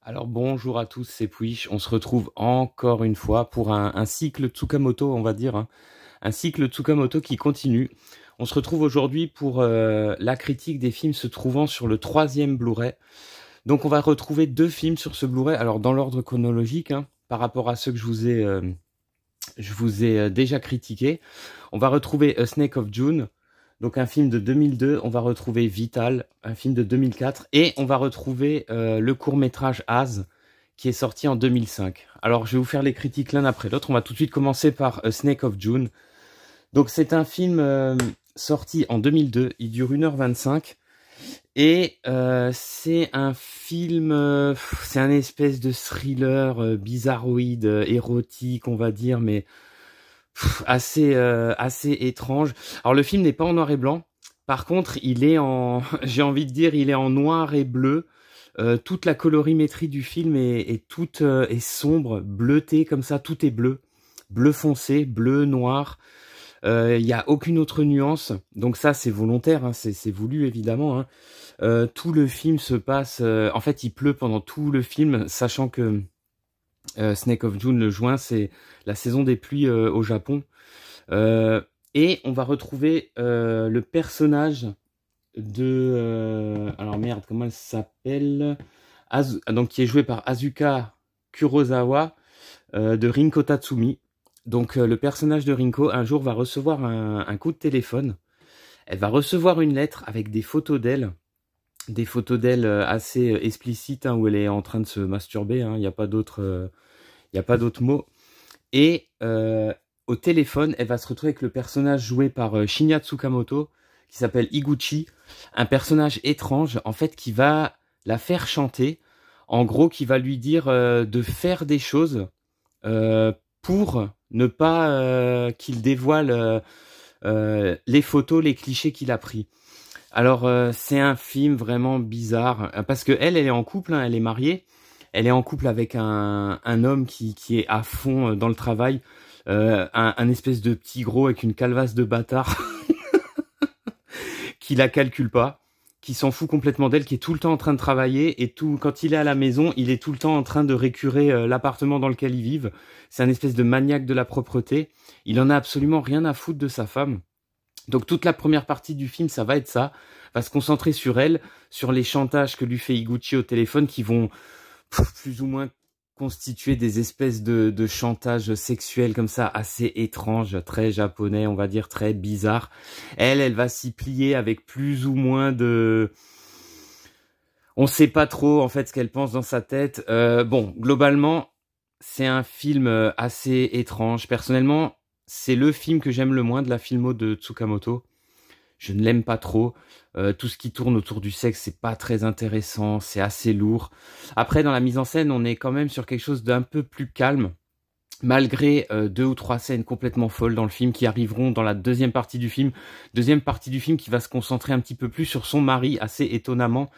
Alors bonjour à tous, c'est Puish. On se retrouve encore une fois pour un cycle Tsukamoto, on va dire, hein. Un cycle Tsukamoto qui continue. On se retrouve aujourd'hui pour la critique des films se trouvant sur le 3e Blu-ray. Donc on va retrouver 2 films sur ce Blu-ray, alors dans l'ordre chronologique, hein, par rapport à ceux que je vous ai déjà critiqué. On va retrouver A Snake of June, donc un film de 2002. On va retrouver Vital, un film de 2004. Et on va retrouver le court-métrage As, qui est sorti en 2005. Alors, je vais vous faire les critiques l'un après l'autre. On va tout de suite commencer par A Snake of June. Donc, c'est un film sorti en 2002. Il dure 1h25. Et c'est un film, c'est un espèce de thriller bizarroïde, érotique, on va dire, mais assez étrange. Alors le film n'est pas en noir et blanc. Par contre, il est en, j'ai envie de dire, il est en noir et bleu. Toute la colorimétrie du film est toute est sombre, bleutée comme ça. Tout est bleu, bleu foncé, bleu noir. Il y a aucune autre nuance. Donc ça, c'est volontaire, hein, c'est voulu évidemment, hein. Tout le film se passe. En fait, il pleut pendant tout le film, sachant que Snake of June, le juin, c'est la saison des pluies au Japon. Et on va retrouver le personnage de... alors merde, comment elle s'appelle, donc qui est joué par Asuka Kurosawa, de Rinko Tatsumi. Donc le personnage de Rinko, un jour, va recevoir un coup de téléphone. Elle va recevoir une lettre avec des photos d'elle. Des photos d'elle assez explicites, hein, où elle est en train de se masturber, hein. Il n'y a pas d'autre mots. Et au téléphone, elle va se retrouver avec le personnage joué par Shinya Tsukamoto, qui s'appelle Higuchi, un personnage étrange, en fait, qui va la faire chanter, en gros, qui va lui dire de faire des choses pour ne pas qu'il dévoile les photos, les clichés qu'il a pris. Alors, c'est un film vraiment bizarre, parce que elle est en couple, hein, elle est mariée. Elle est en couple avec un homme qui est à fond dans le travail, un espèce de petit gros avec une calvasse de bâtard qui la calcule pas, qui s'en fout complètement d'elle, qui est tout le temps en train de travailler, et quand il est à la maison, il est tout le temps en train de récurer l'appartement dans lequel ils vivent. C'est un espèce de maniaque de la propreté. Il en a absolument rien à foutre de sa femme. Donc toute la première partie du film, ça va être ça, va se concentrer sur elle, sur les chantages que lui fait Higuchi au téléphone, qui vont plus ou moins constituer des espèces de chantage sexuel comme ça, assez étrange, très japonais, on va dire, très bizarre. Elle va s'y plier avec plus ou moins de... On sait pas trop, en fait, ce qu'elle pense dans sa tête. Bon, globalement, c'est un film assez étrange. Personnellement, c'est le film que j'aime le moins de la filmo de Tsukamoto. Je ne l'aime pas trop. Tout ce qui tourne autour du sexe, c'est pas très intéressant, c'est assez lourd. Après, dans la mise en scène, on est quand même sur quelque chose d'un peu plus calme, malgré 2 ou 3 scènes complètement folles dans le film qui arriveront dans la deuxième partie du film. Deuxième partie du film qui va se concentrer un petit peu plus sur son mari, assez étonnamment.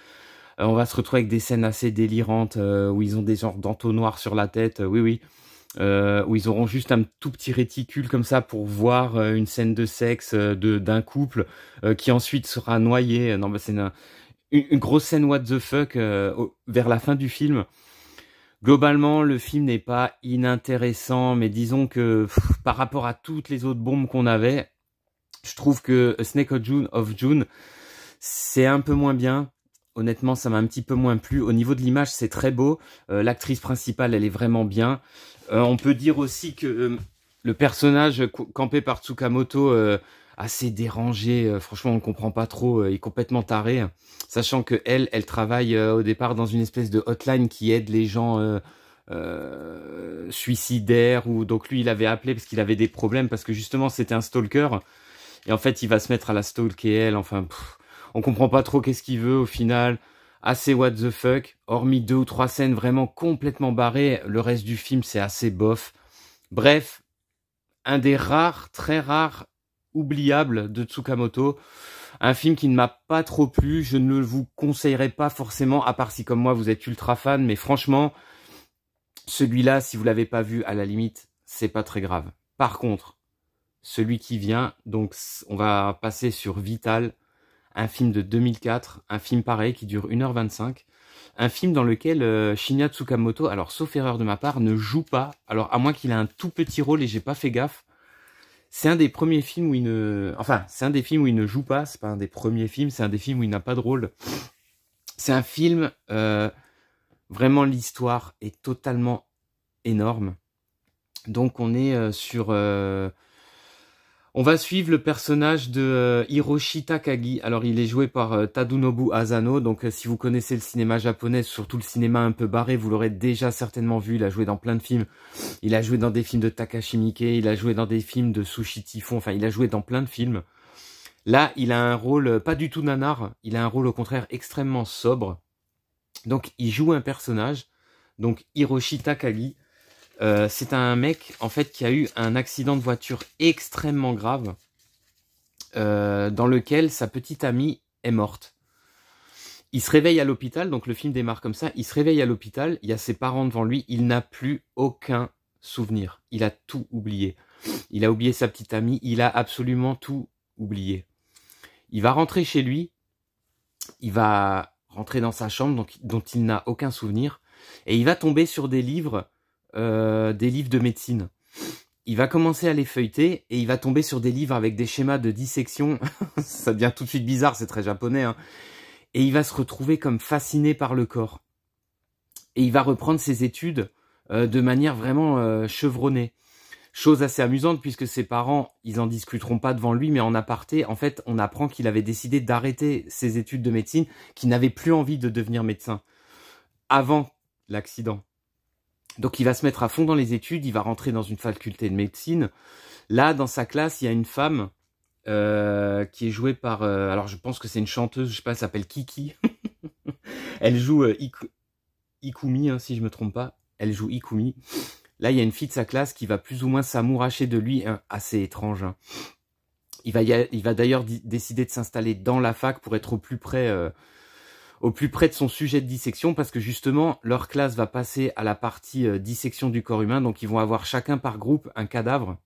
On va se retrouver avec des scènes assez délirantes où ils ont des genres d'entonnoirs sur la tête. Oui, oui. Où ils auront juste un tout petit réticule comme ça pour voir une scène de sexe d'un couple qui ensuite sera noyé. Non, bah, c'est une grosse scène what the fuck vers la fin du film. Globalement, le film n'est pas inintéressant, mais disons que par rapport à toutes les autres bombes qu'on avait, je trouve que A Snake of June, c'est un peu moins bien. Honnêtement, ça m'a un petit peu moins plu. Au niveau de l'image, c'est très beau. L'actrice principale, elle est vraiment bien. On peut dire aussi que le personnage campé par Tsukamoto, assez dérangé, franchement on ne comprend pas trop, il est complètement taré, sachant que elle travaille au départ dans une espèce de hotline qui aide les gens suicidaires, ou donc lui il avait appelé parce qu'il avait des problèmes, parce que justement c'était un stalker, et en fait il va se mettre à la stalker elle, enfin on comprend pas trop qu'est-ce qu'il veut au final. Assez what the fuck, hormis 2 ou 3 scènes vraiment complètement barrées, le reste du film c'est assez bof. Bref, un des rares, très rares, oubliables de Tsukamoto. Un film qui ne m'a pas trop plu, je ne vous conseillerais pas forcément, à part si comme moi vous êtes ultra fan, mais franchement, celui-là, si vous l'avez pas vu, à la limite, c'est pas très grave. Par contre, celui qui vient, donc on va passer sur Vital, un film de 2004, un film pareil qui dure 1h25. Un film dans lequel Shinya Tsukamoto, alors sauf erreur de ma part, ne joue pas. Alors à moins qu'il ait un tout petit rôle et j'ai pas fait gaffe. C'est un des premiers films où il ne... Enfin, c'est un des films où il ne joue pas. C'est pas un des premiers films, c'est un des films où il n'a pas de rôle. C'est un film... vraiment, l'histoire est totalement énorme. Donc on est sur... On va suivre le personnage de Hiroshi Takagi. Alors, il est joué par Tadunobu Asano. Donc, si vous connaissez le cinéma japonais, surtout le cinéma un peu barré, vous l'aurez déjà certainement vu. Il a joué dans plein de films. Il a joué dans des films de Takashi Miike. Il a joué dans des films de Sushi Typhon. Enfin, il a joué dans plein de films. Là, il a un rôle pas du tout nanar. Il a un rôle, au contraire, extrêmement sobre. Donc, il joue un personnage. Donc, Hiroshi Takagi. C'est un mec en fait qui a eu un accident de voiture extrêmement grave dans lequel sa petite amie est morte. Il se réveille à l'hôpital, donc le film démarre comme ça, il se réveille à l'hôpital, il y a ses parents devant lui, il n'a plus aucun souvenir, il a tout oublié. Il a oublié sa petite amie, il a absolument tout oublié. Il va rentrer chez lui, il va rentrer dans sa chambre donc, dont il n'a aucun souvenir, et il va tomber sur des livres de médecine. Il va commencer à les feuilleter et il va tomber sur des livres avec des schémas de dissection. Ça devient tout de suite bizarre, c'est très japonais, hein. Et il va se retrouver comme fasciné par le corps. Et il va reprendre ses études de manière vraiment chevronnée. Chose assez amusante puisque ses parents, ils en discuteront pas devant lui, mais en aparté, en fait, on apprend qu'il avait décidé d'arrêter ses études de médecine, qu'il n'avait plus envie de devenir médecin avant l'accident. Donc il va se mettre à fond dans les études, il va rentrer dans une faculté de médecine. Là, dans sa classe, il y a une femme qui est jouée par... alors je pense que c'est une chanteuse, je sais pas, elle s'appelle Kiki. Elle joue Ikumi, hein, si je me trompe pas. Elle joue Ikumi. Là, il y a une fille de sa classe qui va plus ou moins s'amouracher de lui, hein, assez étrange. Hein. Il va d'ailleurs décider de s'installer dans la fac pour être au plus près de son sujet de dissection, parce que justement, leur classe va passer à la partie dissection du corps humain, donc ils vont avoir chacun par groupe un cadavre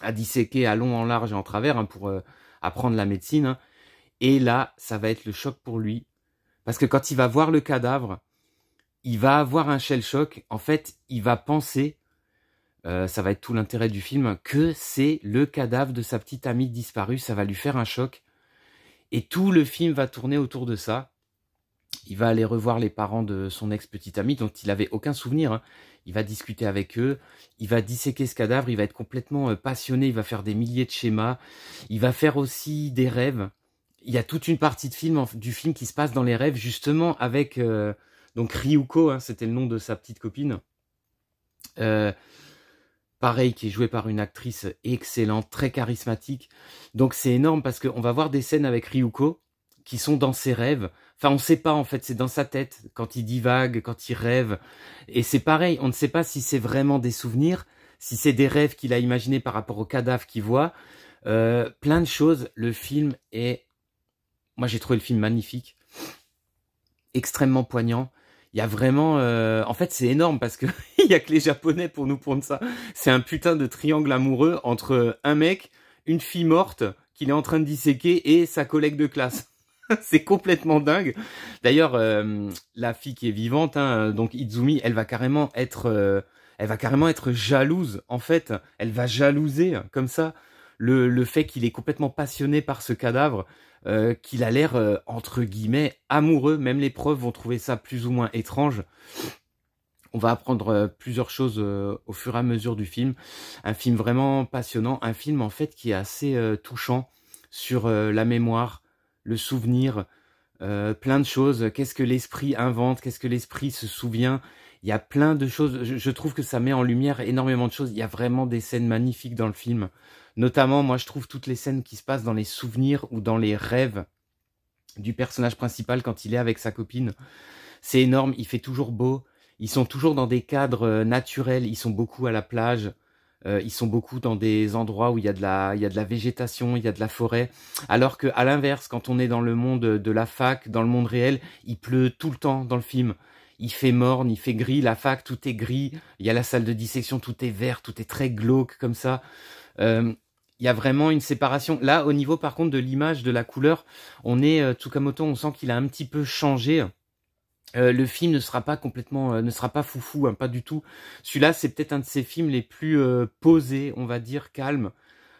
à disséquer à long, en large et en travers, hein, pour apprendre la médecine. Hein. Et là, ça va être le choc pour lui, parce que quand il va voir le cadavre, il va avoir un shell shock. En fait, il va penser, ça va être tout l'intérêt du film, que c'est le cadavre de sa petite amie disparue, ça va lui faire un choc. Et tout le film va tourner autour de ça. Il va aller revoir les parents de son ex-petite amie, dont il avait aucun souvenir. Hein. Il va discuter avec eux, il va disséquer ce cadavre, il va être complètement passionné, il va faire des milliers de schémas. Il va faire aussi des rêves. Il y a toute une partie du film qui se passe dans les rêves, justement avec donc Ryuko, hein, c'était le nom de sa petite copine. Pareil, qui est jouée par une actrice excellente, très charismatique. Donc c'est énorme parce qu'on va voir des scènes avec Ryuko qui sont dans ses rêves. Enfin, on ne sait pas, en fait, c'est dans sa tête, quand il divague, quand il rêve. Et c'est pareil, on ne sait pas si c'est vraiment des souvenirs, si c'est des rêves qu'il a imaginés par rapport au cadavre qu'il voit. Plein de choses. Le film est... Moi, j'ai trouvé le film magnifique, extrêmement poignant. Il y a vraiment... En fait, c'est énorme parce que il y a que les Japonais pour nous prendre ça. C'est un putain de triangle amoureux entre un mec, une fille morte qu'il est en train de disséquer et sa collègue de classe. C'est complètement dingue. D'ailleurs, la fille qui est vivante, hein, donc Izumi, elle va carrément être jalouse. En fait, elle va jalouser comme ça le fait qu'il est complètement passionné par ce cadavre, qu'il a l'air entre guillemets amoureux. Même les profs vont trouver ça plus ou moins étrange. On va apprendre plusieurs choses au fur et à mesure du film. Un film vraiment passionnant, un film en fait qui est assez touchant sur la mémoire, le souvenir, plein de choses. Qu'est-ce que l'esprit invente? Qu'est-ce que l'esprit se souvient? Il y a plein de choses. Je trouve que ça met en lumière énormément de choses. Il y a vraiment des scènes magnifiques dans le film. Notamment, moi, je trouve toutes les scènes qui se passent dans les souvenirs ou dans les rêves du personnage principal quand il est avec sa copine. C'est énorme. Il fait toujours beau. Ils sont toujours dans des cadres naturels. Ils sont beaucoup à la plage. Ils sont beaucoup dans des endroits où il y a de la végétation, il y a de la forêt. Alors que à l'inverse, quand on est dans le monde de la fac, dans le monde réel, il pleut tout le temps dans le film. Il fait morne, il fait gris, la fac, tout est gris. Il y a la salle de dissection, tout est vert, tout est très glauque comme ça. Il y a vraiment une séparation. Là, au niveau par contre de l'image, de la couleur, Tsukamoto, on sent qu'il a un petit peu changé. Le film ne sera pas complètement, ne sera pas foufou, hein, pas du tout. Celui-là, c'est peut-être un de ses films les plus posés, on va dire, calme.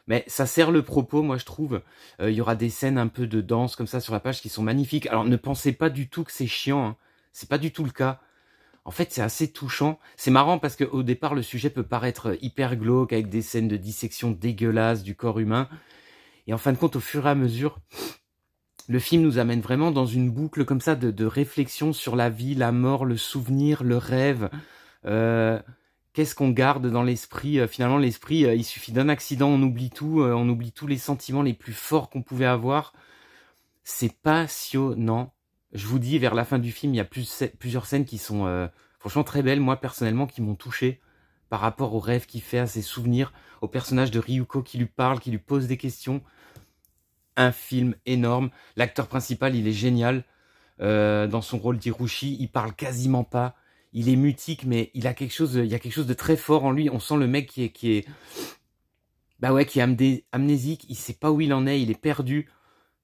Mais ça sert le propos, moi je trouve. Il y aura des scènes un peu de danse comme ça sur la page qui sont magnifiques. Alors ne pensez pas du tout que c'est chiant, hein. C'est pas du tout le cas. En fait, c'est assez touchant. C'est marrant parce qu'au départ, le sujet peut paraître hyper glauque avec des scènes de dissection dégueulasses du corps humain. Et en fin de compte, au fur et à mesure, le film nous amène vraiment dans une boucle comme ça de réflexion sur la vie, la mort, le souvenir, le rêve. Qu'est-ce qu'on garde dans l'esprit? Finalement, l'esprit, il suffit d'un accident, on oublie tout, on oublie tous les sentiments les plus forts qu'on pouvait avoir. C'est passionnant. Je vous dis, vers la fin du film, il y a plusieurs scènes qui sont franchement très belles, moi personnellement, qui m'ont touché par rapport aux rêves qu'il fait, à ses souvenirs, au personnage de Ryuko qui lui parle, qui lui pose des questions. Un film énorme. L'acteur principal, il est génial. Dans son rôle d'Hiroshi, il parle quasiment pas. Il est mutique, mais il y a quelque chose de très fort en lui. On sent le mec qui est amnésique. Il sait pas où il en est. Il est perdu.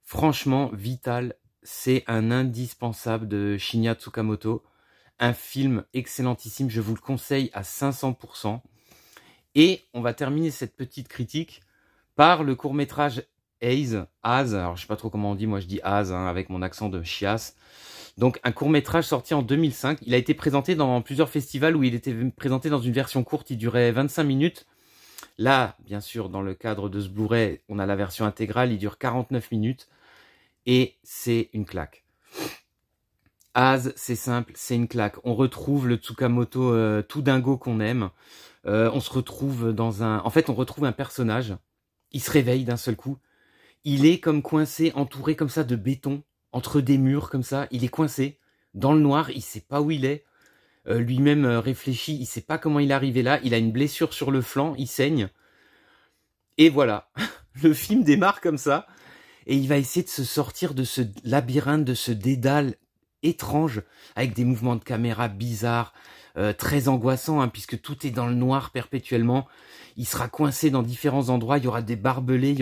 Franchement, Vital, c'est un indispensable de Shinya Tsukamoto. Un film excellentissime. Je vous le conseille à 500%. Et on va terminer cette petite critique par le court-métrage alors je sais pas trop comment on dit, moi je dis Az, hein, avec mon accent de chiasse. Donc un court-métrage sorti en 2005, il a été présenté dans plusieurs festivals où il était présenté dans une version courte, il durait 25 minutes. Là, bien sûr, dans le cadre de ce Blu-ray, on a la version intégrale, il dure 49 minutes et c'est une claque. Az, c'est simple, c'est une claque. On retrouve le Tsukamoto tout dingo qu'on aime. On se retrouve en fait, on retrouve un personnage. Il se réveille d'un seul coup. Il est comme coincé, entouré comme ça de béton, entre des murs comme ça. Il est coincé dans le noir, il sait pas où il est. Lui-même réfléchit, il sait pas comment il est arrivé là. Il a une blessure sur le flanc, il saigne. Et voilà, le film démarre comme ça. Et il va essayer de se sortir de ce labyrinthe, de ce dédale étrange, avec des mouvements de caméra bizarres, très angoissants, hein, puisque tout est dans le noir perpétuellement. Il sera coincé dans différents endroits, il y aura des barbelés,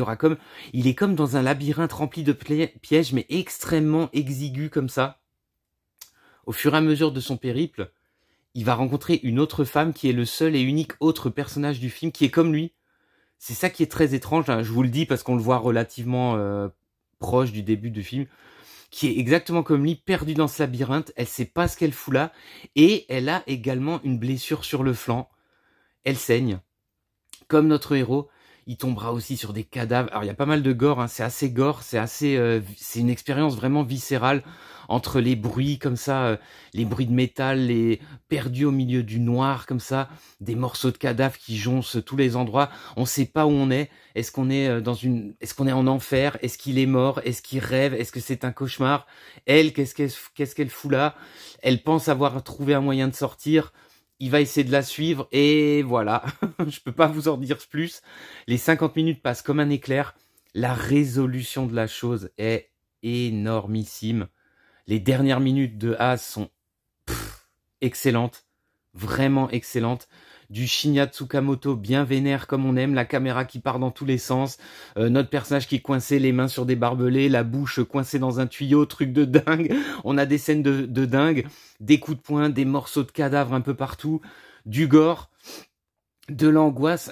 il est comme dans un labyrinthe rempli de pièges, mais extrêmement exigu comme ça. Au fur et à mesure de son périple, il va rencontrer une autre femme qui est le seul et unique autre personnage du film, qui est comme lui. C'est ça qui est très étrange, hein, je vous le dis parce qu'on le voit relativement proche du début du film, qui est exactement comme lui, perdue dans ce labyrinthe, elle sait pas ce qu'elle fout là, et elle a également une blessure sur le flanc, elle saigne. Comme notre héros, il tombera aussi sur des cadavres. Alors il y a pas mal de gore, hein. C'est assez gore, c'est une expérience vraiment viscérale entre les bruits comme ça, les bruits de métal, les perdus au milieu du noir comme ça, des morceaux de cadavres qui joncent tous les endroits. On sait pas où on est. Est-ce qu'on est est-ce qu'on est en enfer? Est-ce qu'il est mort? Est-ce qu'il rêve? Est-ce que c'est un cauchemar? Elle, qu'est-ce qu'elle fout là? Elle pense avoir trouvé un moyen de sortir. Il va essayer de la suivre et voilà, je peux pas vous en dire plus. Les 50 minutes passent comme un éclair. La résolution de la chose est énormissime. Les dernières minutes de Az sont excellentes, vraiment excellentes. Du Shinya Tsukamoto bien vénère comme on aime, la caméra qui part dans tous les sens, notre personnage qui est coincé, les mains sur des barbelés, la bouche coincée dans un tuyau, truc de dingue. On a des scènes de dingue, des coups de poing, des morceaux de cadavres un peu partout, du gore, de l'angoisse.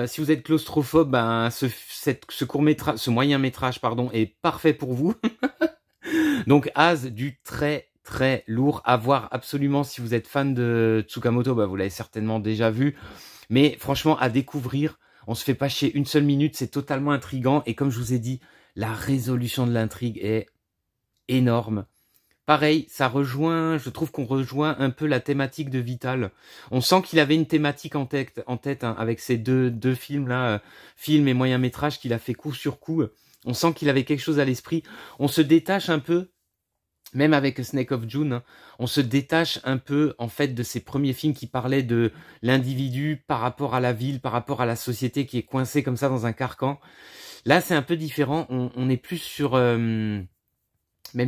Si vous êtes claustrophobe, ben ce moyen métrage pardon est parfait pour vous. Donc Az, du très très lourd à voir absolument. Si vous êtes fan de Tsukamoto, bah vous l'avez certainement déjà vu, mais franchement à découvrir. On se fait pas chier une seule minute, c'est totalement intriguant, et comme je vous ai dit, la résolution de l'intrigue est énorme. Pareil, ça rejoint, je trouve qu'on rejoint un peu la thématique de Vital. On sent qu'il avait une thématique en tête hein, avec ces deux films là, film et moyen métrage qu'il a fait coup sur coup. On sent qu'il avait quelque chose à l'esprit. On se détache un peu, même avec Snake of June, hein, on se détache un peu en fait de ces premiers films qui parlaient de l'individu par rapport à la ville, par rapport à la société qui est coincée comme ça dans un carcan. Là, c'est un peu différent. On est plus sur, même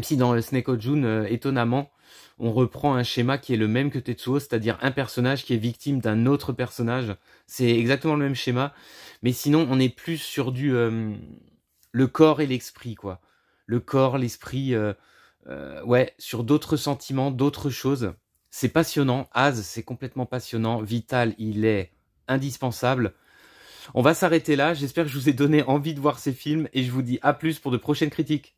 si dans Snake of June, étonnamment, on reprend un schéma qui est le même que Tetsuo, c'est-à-dire un personnage qui est victime d'un autre personnage. C'est exactement le même schéma, mais sinon, on est plus sur du le corps et l'esprit, quoi. Le corps, l'esprit. ouais, sur d'autres sentiments, d'autres choses. C'est passionnant. Az, c'est complètement passionnant. Vital, il est indispensable. On va s'arrêter là. J'espère que je vous ai donné envie de voir ces films et je vous dis à plus pour de prochaines critiques.